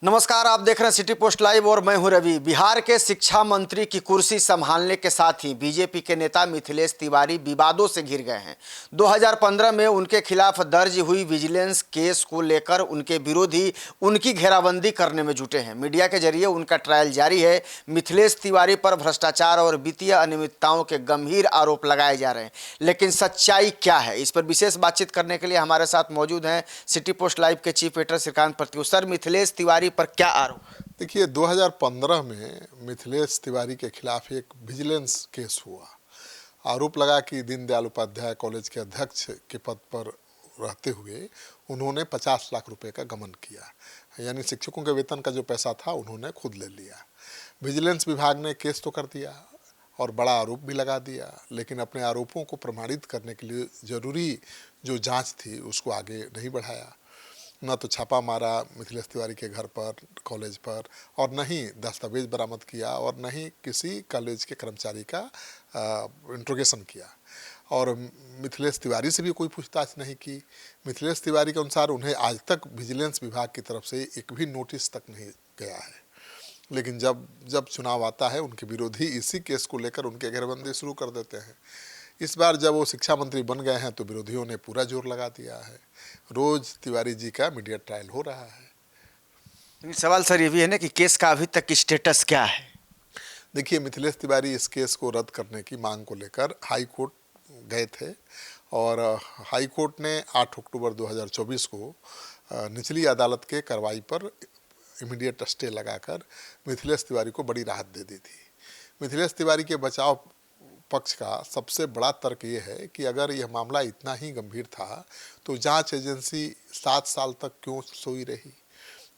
नमस्कार, आप देख रहे हैं सिटी पोस्ट लाइव और मैं हूं रवि। बिहार के शिक्षा मंत्री की कुर्सी संभालने के साथ ही बीजेपी के नेता मिथिलेश तिवारी विवादों से घिर गए हैं। 2015 में उनके खिलाफ दर्ज हुई विजिलेंस केस को लेकर उनके विरोधी उनकी घेराबंदी करने में जुटे हैं। मीडिया के जरिए उनका ट्रायल जारी है। मिथिलेश तिवारी पर भ्रष्टाचार और वित्तीय अनियमितताओं के गंभीर आरोप लगाए जा रहे हैं, लेकिन सच्चाई क्या है, इस पर विशेष बातचीत करने के लिए हमारे साथ मौजूद हैं सिटी पोस्ट लाइव के chief editor Shrikant Pratyush. Sir, Mithilesh Tiwari पर क्या आरोप? देखिए, 2015 में मिथिलेश तिवारी के खिलाफ एक विजिलेंस केस हुआ। आरोप लगा कि दीनदयाल उपाध्याय कॉलेज के अध्यक्ष के पद पर रहते हुए उन्होंने 50 लाख रुपए का गबन किया, यानी शिक्षकों के वेतन का जो पैसा था उन्होंने खुद ले लिया। विजिलेंस विभाग ने केस तो कर दिया और बड़ा आरोप भी लगा दिया, लेकिन अपने आरोपों को प्रमाणित करने के लिए जरूरी जो जांच थी उसको आगे नहीं बढ़ाया। न तो छापा मारा मिथिलेश तिवारी के घर पर, कॉलेज पर, और न ही दस्तावेज बरामद किया, और न ही किसी कॉलेज के कर्मचारी का इंट्रोगेशन किया, और मिथिलेश तिवारी से भी कोई पूछताछ नहीं की। मिथिलेश तिवारी के अनुसार उन्हें आज तक विजिलेंस विभाग की तरफ से एक भी नोटिस तक नहीं गया है। लेकिन जब जब चुनाव आता है, उनके विरोधी इसी केस को लेकर उनके घेराबंदी शुरू कर देते हैं। इस बार जब वो शिक्षा मंत्री बन गए हैं तो विरोधियों ने पूरा जोर लगा दिया है। रोज तिवारी जी का मीडिया ट्रायल हो रहा है। लेकिन सवाल सर ये भी है ना कि केस का अभी तक स्टेटस क्या है? देखिए, मिथिलेश तिवारी इस केस को रद्द करने की मांग को लेकर हाई कोर्ट गए थे, और हाई कोर्ट ने 8 अक्टूबर 2024 को निचली अदालत के कार्रवाई पर इमीडिएट स्टे लगाकर मिथिलेश तिवारी को बड़ी राहत दे दी थी। मिथिलेश तिवारी के बचाव पक्ष का सबसे बड़ा तर्क ये है कि अगर यह मामला इतना ही गंभीर था तो जांच एजेंसी 7 साल तक क्यों सोई रही।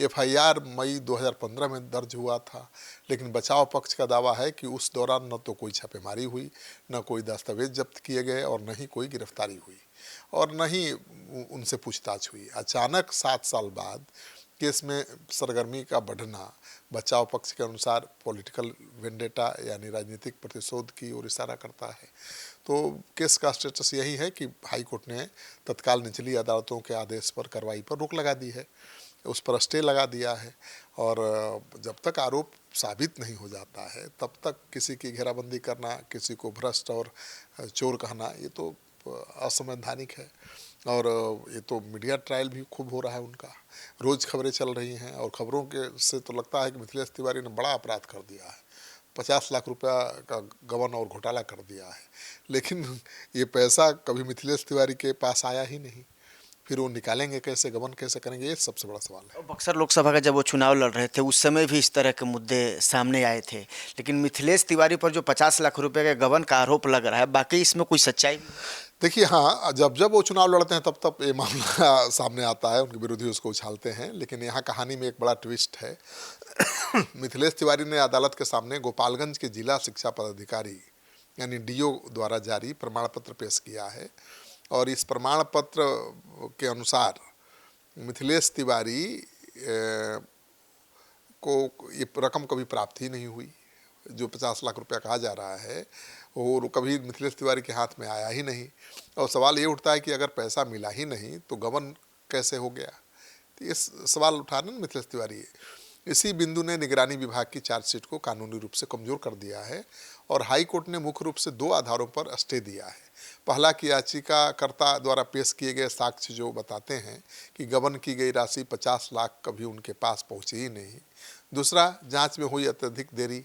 एफआईआर मई 2015 में दर्ज हुआ था, लेकिन बचाव पक्ष का दावा है कि उस दौरान न तो कोई छापेमारी हुई, न कोई दस्तावेज जब्त किए गए, और न ही कोई गिरफ्तारी हुई, और न ही उनसे पूछताछ हुई। अचानक 7 साल बाद केस में सरगर्मी का बढ़ना बचाव पक्ष के अनुसार पॉलिटिकल वेंडेटा यानी राजनीतिक प्रतिशोध की ओर इशारा करता है। तो केस का स्टेटस यही है कि हाई कोर्ट ने तत्काल निचली अदालतों के आदेश पर कार्रवाई पर रोक लगा दी है, उस पर स्टे लगा दिया है, और जब तक आरोप साबित नहीं हो जाता है तब तक किसी की घेराबंदी करना, किसी को भ्रष्ट और चोर कहना, ये तो असंवैधानिक है। और ये तो मीडिया ट्रायल भी खूब हो रहा है उनका, रोज़ खबरें चल रही हैं, और खबरों के से तो लगता है कि मिथिलेश तिवारी ने बड़ा अपराध कर दिया है, 50 लाख रुपया का गबन और घोटाला कर दिया है। लेकिन ये पैसा कभी मिथिलेश तिवारी के पास आया ही नहीं, फिर वो निकालेंगे कैसे, गबन कैसे करेंगे, ये सबसे बड़ा सवाल है। बक्सर लोकसभा का जब वो चुनाव लड़ रहे थे उस समय भी इस तरह के मुद्दे सामने आए थे, लेकिन मिथिलेश तिवारी पर जो 50 लाख रुपए के गबन का आरोप लग रहा है, बाकी इसमें कोई सच्चाई? देखिए, हाँ, जब जब वो चुनाव लड़ते हैं तब तब ये मामला सामने आता है, उनके विरोधी उसको उछालते हैं, लेकिन यहाँ कहानी में एक बड़ा ट्विस्ट है। मिथिलेश तिवारी ने अदालत के सामने गोपालगंज के जिला शिक्षा पदाधिकारी यानी डीओ द्वारा जारी प्रमाण पत्र पेश किया है, और इस प्रमाण पत्र के अनुसार मिथिलेश तिवारी को ये रकम कभी प्राप्त ही नहीं हुई। जो 50 लाख रुपया कहा जा रहा है वो कभी मिथिलेश तिवारी के हाथ में आया ही नहीं, और सवाल ये उठता है कि अगर पैसा मिला ही नहीं तो गबन कैसे हो गया। तो ये सवाल उठाना मिथिलेश तिवारी है। इसी बिंदु ने निगरानी विभाग की चार्जशीट को कानूनी रूप से कमजोर कर दिया है, और हाई कोर्ट ने मुख्य रूप से 2 आधारों पर स्टे दिया है। पहला कि याचिकाकर्ता द्वारा पेश किए गए साक्ष्य जो बताते हैं कि गबन की गई राशि 50 लाख कभी उनके पास पहुंची ही नहीं। दूसरा, जांच में हुई अत्यधिक देरी।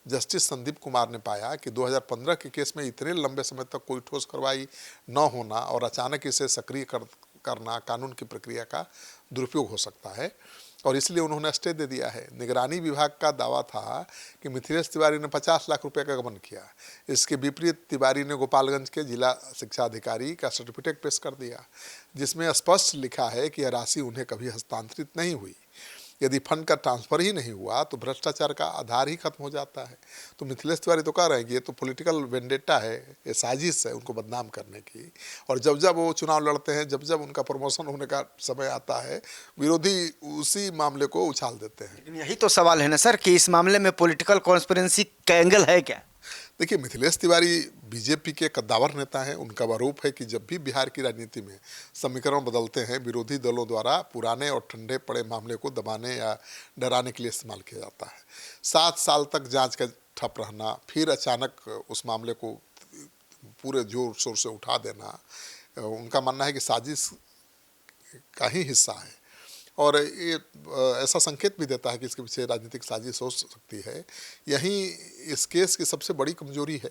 जस्टिस संदीप कुमार ने पाया कि 2015 के केस में इतने लंबे समय तक कोई ठोस कार्रवाई न होना और अचानक इसे सक्रिय करना कानून की प्रक्रिया का दुरुपयोग हो सकता है, और इसलिए उन्होंने स्टे दे दिया है। निगरानी विभाग का दावा था कि मिथिलेश तिवारी ने 50 लाख रुपए का गबन किया। इसके विपरीत तिवारी ने गोपालगंज के जिला शिक्षा अधिकारी का सर्टिफिकेट पेश कर दिया, जिसमें स्पष्ट लिखा है कि यह राशि उन्हें कभी हस्तांतरित नहीं हुई। यदि फंड का ट्रांसफर ही नहीं हुआ तो भ्रष्टाचार का आधार ही खत्म हो जाता है। तो मिथिलेश तिवारी तो कह रहे हैं कि ये तो पॉलिटिकल वेंडेटा है, ये साजिश है उनको बदनाम करने की, और जब जब वो चुनाव लड़ते हैं, जब जब उनका प्रमोशन होने का समय आता है, विरोधी उसी मामले को उछाल देते हैं। लेकिन यही तो सवाल है ना सर कि इस मामले में पॉलिटिकल कॉन्स्पिरेंसी का एंगल है क्या? देखिए, मिथिलेश तिवारी बीजेपी के कद्दावर नेता हैं। उनका आरोप है कि जब भी बिहार की राजनीति में समीकरण बदलते हैं, विरोधी दलों द्वारा पुराने और ठंडे पड़े मामले को दबाने या डराने के लिए इस्तेमाल किया जाता है। 7 साल तक जांच का ठप रहना, फिर अचानक उस मामले को पूरे जोर शोर से उठा देना, उनका मानना है कि साजिश का ही हिस्सा है। और ये ऐसा संकेत भी देता है कि इसके पीछे राजनीतिक साजिश हो सकती है। यही इस केस की सबसे बड़ी कमजोरी है।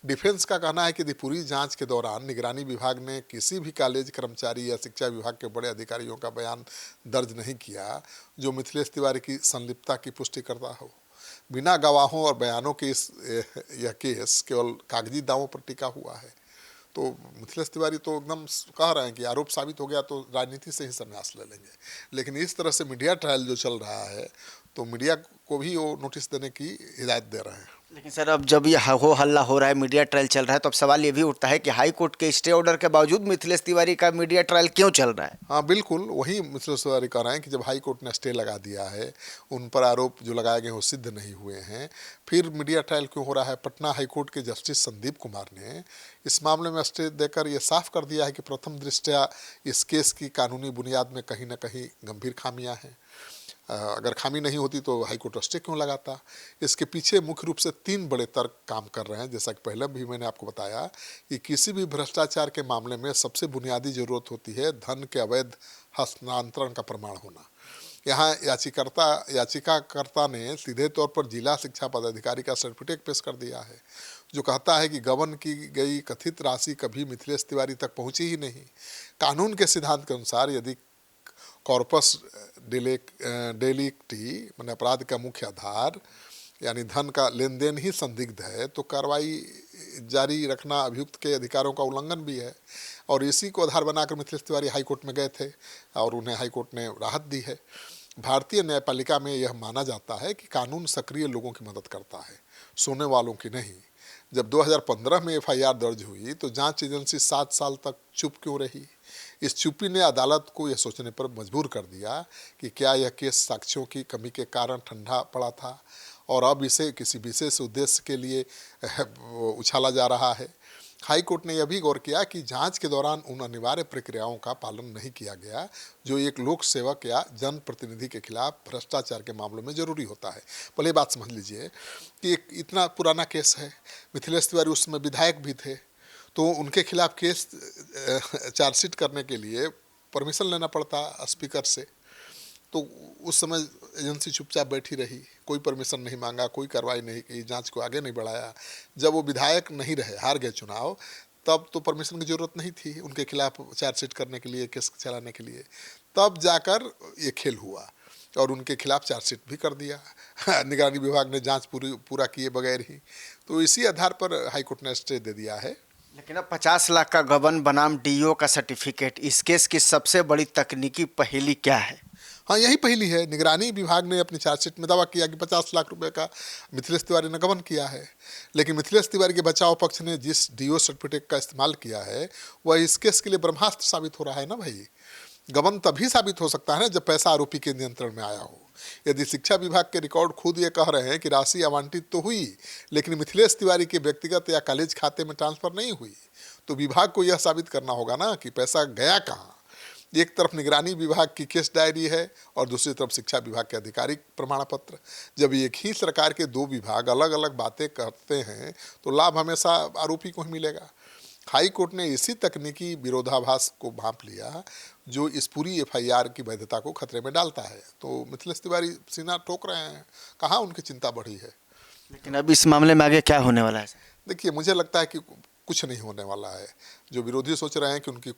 डिफेंस का कहना है कि यदि पूरी जांच के दौरान निगरानी विभाग ने किसी भी कॉलेज कर्मचारी या शिक्षा विभाग के बड़े अधिकारियों का बयान दर्ज नहीं किया जो मिथिलेश तिवारी की संलिप्तता की पुष्टि करता हो, बिना गवाहों और बयानों के यह केस केवल कागजी दावों पर टिका हुआ है, तो मिथिलेश तिवारी तो एकदम कह रहे हैं कि आरोप साबित हो गया तो राजनीति से ही संन्यास ले लेंगे। लेकिन इस तरह से मीडिया ट्रायल जो चल रहा है तो मीडिया को भी वो नोटिस देने की हिदायत दे रहे हैं। लेकिन सर, अब जब ये हो हल्ला हो रहा है, मीडिया ट्रायल चल रहा है, तो अब सवाल ये भी उठता है कि हाई कोर्ट के स्टे ऑर्डर के बावजूद मिथिलेश तिवारी का मीडिया ट्रायल क्यों चल रहा है? हाँ बिल्कुल, वही मिथिलेश तिवारी कह रहे हैं कि जब हाई कोर्ट ने स्टे लगा दिया है, उन पर आरोप जो लगाए गए वो सिद्ध नहीं हुए हैं, फिर मीडिया ट्रायल क्यों हो रहा है? पटना हाई कोर्ट के जस्टिस संदीप कुमार ने इस मामले में स्टे देकर ये साफ कर दिया है कि प्रथम दृष्टया इस केस की कानूनी बुनियाद में कहीं न कहीं गंभीर खामियां हैं। अगर खामी नहीं होती तो हाईकोर्ट स्टे क्यों लगाता? इसके पीछे मुख्य रूप से 3 बड़े तर्क काम कर रहे हैं। जैसा कि पहले भी मैंने आपको बताया कि किसी भी भ्रष्टाचार के मामले में सबसे बुनियादी जरूरत होती है धन के अवैध हस्तांतरण का प्रमाण होना। यहाँ याचिकाकर्ता ने सीधे तौर पर जिला शिक्षा पदाधिकारी का सर्टिफिकेट पेश कर दिया है जो कहता है कि गबन की गई कथित राशि कभी मिथिलेश तिवारी तक पहुंची ही नहीं। कानून के सिद्धांत के अनुसार यदि कॉर्पस डेलिक्टी मैंने अपराध का मुख्य आधार यानी धन का लेन देन ही संदिग्ध है तो कार्रवाई जारी रखना अभियुक्त के अधिकारों का उल्लंघन भी है। और इसी को आधार बनाकर मिथिलेश तिवारी हाईकोर्ट में गए थे और उन्हें हाईकोर्ट ने राहत दी है। भारतीय न्यायपालिका में यह माना जाता है कि कानून सक्रिय लोगों की मदद करता है, सोने वालों की नहीं। जब 2015 में एफआईआर दर्ज हुई तो जांच एजेंसी 7 साल तक चुप क्यों रही? इस चुप्पी ने अदालत को यह सोचने पर मजबूर कर दिया कि क्या यह केस साक्ष्यों की कमी के कारण ठंडा पड़ा था और अब इसे किसी विशेष उद्देश्य के लिए उछाला जा रहा है। हाई कोर्ट ने यह भी गौर किया कि जांच के दौरान उन अनिवार्य प्रक्रियाओं का पालन नहीं किया गया जो एक लोक सेवक या जनप्रतिनिधि के खिलाफ भ्रष्टाचार के मामलों में जरूरी होता है। पहले बात समझ लीजिए कि एक इतना पुराना केस है, मिथिलेश तिवारी उस समय विधायक भी थे, तो उनके खिलाफ केस चार्जशीट करने के लिए परमिशन लेना पड़ता स्पीकर से। तो उस समय एजेंसी चुपचाप बैठी रही, कोई परमिशन नहीं मांगा, कोई कार्रवाई नहीं की, जांच को आगे नहीं बढ़ाया। जब वो विधायक नहीं रहे, हार गए चुनाव, तब तो परमिशन की ज़रूरत नहीं थी उनके खिलाफ चार्जशीट करने के लिए, केस चलाने के लिए। तब जाकर ये खेल हुआ और उनके खिलाफ चार्जशीट भी कर दिया निगरानी विभाग ने जांच पूरा किए बगैर ही। तो इसी आधार पर हाईकोर्ट ने स्टे दे दिया है। लेकिन अब 50 लाख का गबन बनाम डीओ का सर्टिफिकेट, इस केस की सबसे बड़ी तकनीकी पहेली क्या है? हाँ, यही पहली है। निगरानी विभाग ने अपनी चार्जशीट में दावा किया कि 50 लाख रुपए का मिथिलेश तिवारी ने गबन किया है, लेकिन मिथिलेश तिवारी के बचाव पक्ष ने जिस डीओ सर्टिफिकेट का इस्तेमाल किया है वह इस केस के लिए ब्रह्मास्त्र साबित हो रहा है ना भाई। गबन तभी साबित हो सकता है ना जब पैसा आरोपी के नियंत्रण में आया हो। यदि शिक्षा विभाग के रिकॉर्ड खुद ये कह रहे हैं कि राशि आवंटित तो हुई लेकिन मिथिलेश तिवारी के व्यक्तिगत या कॉलेज खाते में ट्रांसफर नहीं हुई, तो विभाग को यह साबित करना होगा ना कि पैसा गया कहाँ। एक तरफ निगरानी विभाग की केस डायरी है और दूसरी तरफ शिक्षा विभाग के आधिकारिक प्रमाण पत्र। जब एक ही सरकार के 2 विभाग अलग अलग बातें करते हैं तो लाभ हमेशा आरोपी को ही मिलेगा। हाई कोर्ट ने इसी तकनीकी विरोधाभास को भांप लिया जो इस पूरी एफआईआर की वैधता को खतरे में डालता है। तो मिथिलेश तिवारी सीना ठोक रहे हैं, कहाँ उनकी चिंता बढ़ी है। लेकिन अब इस मामले में आगे क्या होने वाला है? देखिए, मुझे लगता है कि कुछ नहीं होने वाला है। जो विरोधी सोच रहे हैं कि उनकी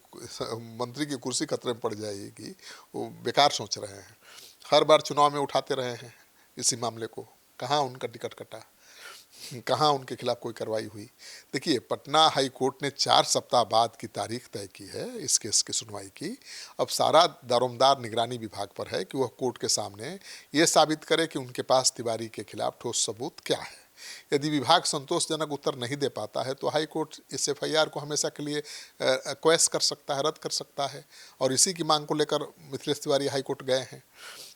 मंत्री की कुर्सी खतरे में पड़ जाएगी, वो बेकार सोच रहे हैं। हर बार चुनाव में उठाते रहे हैं इसी मामले को, कहाँ उनका टिकट कटा, कहाँ उनके खिलाफ कोई कार्रवाई हुई। देखिए, पटना हाई कोर्ट ने 4 सप्ताह बाद की तारीख तय की है इस केस की सुनवाई की। अब सारा दारोमदार निगरानी विभाग पर है कि वह कोर्ट के सामने ये साबित करे कि उनके पास तिवारी के खिलाफ ठोस सबूत क्या है। यदि विभाग संतोषजनक उत्तर नहीं दे पाता है तो हाई कोर्ट इस एफआईआर को हमेशा के लिए क्वेश कर सकता है, रद्द कर सकता है। और इसी की मांग को लेकर मिथिलेश तिवारी हाई कोर्ट गए हैं।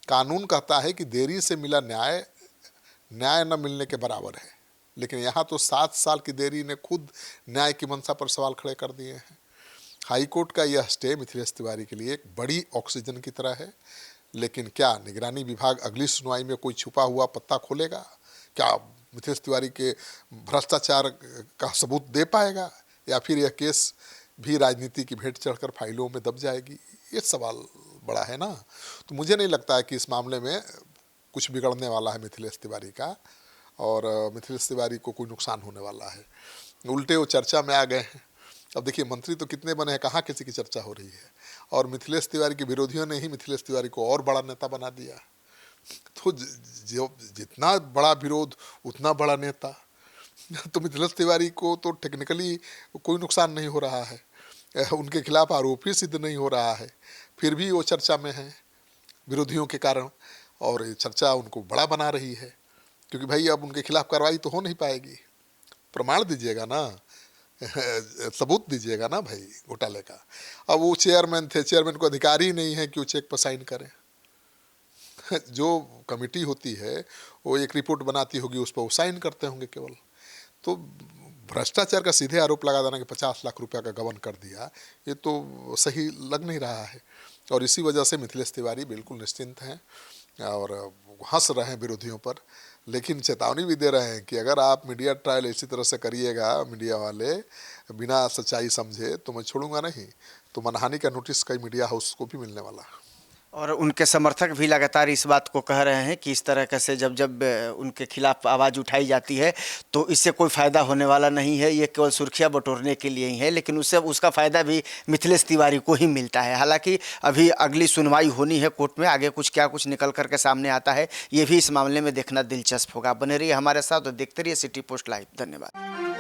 कानून कहता है कि देरी से मिला न्याय न्याय न मिलने के बराबर है। लेकिन यहाँ तो 7 साल की देरी ने खुद न्याय की मंशा पर सवाल खड़े कर दिए हैं। हाईकोर्ट का यह स्टे मिथिलेश तिवारी के लिए एक बड़ी ऑक्सीजन की तरह है, लेकिन क्या निगरानी विभाग अगली सुनवाई में कोई छुपा हुआ पत्ता खोलेगा? क्या मिथिलेश तिवारी के भ्रष्टाचार का सबूत दे पाएगा, या फिर यह केस भी राजनीति की भेंट चढ़कर फाइलों में दब जाएगी? ये सवाल बड़ा है ना। तो मुझे नहीं लगता है कि इस मामले में कुछ बिगड़ने वाला है मिथिलेश तिवारी का, और मिथिलेश तिवारी को कोई नुकसान होने वाला है। उल्टे वो चर्चा में आ गए हैं। अब देखिए, मंत्री तो कितने बने हैं, कहाँ किसी की चर्चा हो रही है, और मिथिलेश तिवारी के विरोधियों ने ही मिथिलेश तिवारी को और बड़ा नेता बना दिया। तो जो जितना बड़ा विरोध उतना बड़ा नेता। तो मिथिलेश तिवारी को तो टेक्निकली कोई नुकसान नहीं हो रहा है, उनके खिलाफ आरोप ही सिद्ध नहीं हो रहा है, फिर भी वो चर्चा में है विरोधियों के कारण, और ये चर्चा उनको बड़ा बना रही है, क्योंकि भाई अब उनके खिलाफ कार्रवाई तो हो नहीं पाएगी। प्रमाण दीजिएगा ना, सबूत दीजिएगा ना भाई घोटाले का। अब वो चेयरमैन थे, चेयरमैन को अधिकार ही नहीं है कि वो चेक पर साइन करें। जो कमेटी होती है वो एक रिपोर्ट बनाती होगी, उस पर वो साइन करते होंगे केवल। तो भ्रष्टाचार का सीधे आरोप लगा देना कि 50 लाख रुपया का गबन कर दिया, ये तो सही लग नहीं रहा है। और इसी वजह से मिथिलेश तिवारी बिल्कुल निश्चिंत हैं और हंस रहे हैं विरोधियों पर, लेकिन चेतावनी भी दे रहे हैं कि अगर आप मीडिया ट्रायल इसी तरह से करिएगा, मीडिया वाले बिना सच्चाई समझे, तो मैं छोड़ूंगा नहीं। तो मनहानि का नोटिस कई मीडिया हाउस को भी मिलने वाला है। और उनके समर्थक भी लगातार इस बात को कह रहे हैं कि इस तरह कैसे जब उनके खिलाफ आवाज़ उठाई जाती है तो इससे कोई फ़ायदा होने वाला नहीं है, ये केवल सुर्खियां बटोरने के लिए ही है, लेकिन उससे उसका फ़ायदा भी मिथिलेश तिवारी को ही मिलता है। हालांकि अभी अगली सुनवाई होनी है कोर्ट में, आगे कुछ निकल करके सामने आता है, ये भी इस मामले में देखना दिलचस्प होगा। बने रहिए हमारे साथ और देखते रहिए सिटी पोस्ट लाइव। धन्यवाद।